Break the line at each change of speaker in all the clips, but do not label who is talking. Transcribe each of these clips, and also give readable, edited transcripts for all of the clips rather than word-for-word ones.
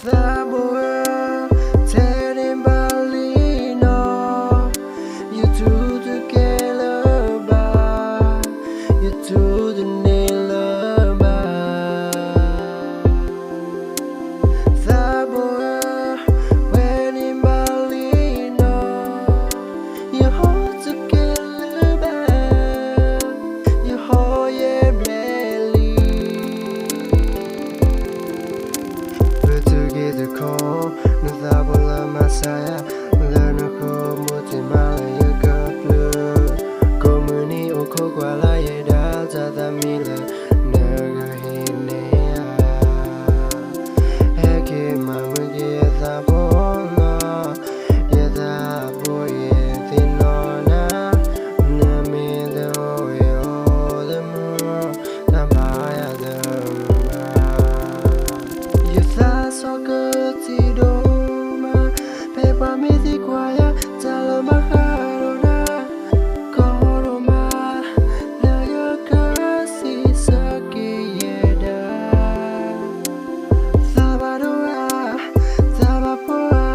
The boy telling Balino, you do the Calaba, you do the Nilaba. The boy when in Balino, you hold the Calaba, you hold your belly. The call, no tabula masaya, learn a call, mutimala, you got blue. Comuni o coquala, yeda, zada mila, nerga hinea. Eke mamugi, the bona, yeda boy, tinona, nami the oil, the moon, the maya, the you thought so good. Pepa mi di guaya, tala maharona, koroma, la yo kasi saki yeda. Sabadoa, sabapoa,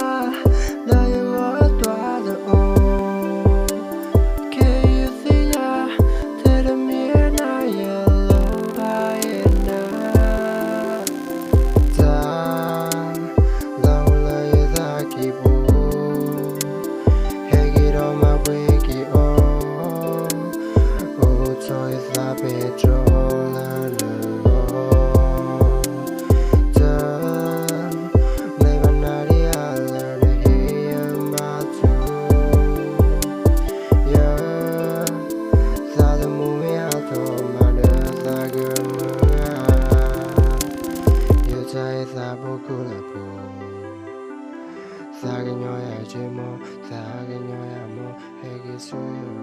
la yo atuado o. Que you thilla, te da miena yellow hyena. Saga nyoya chemo, saga nyoya mo, hegi suyo.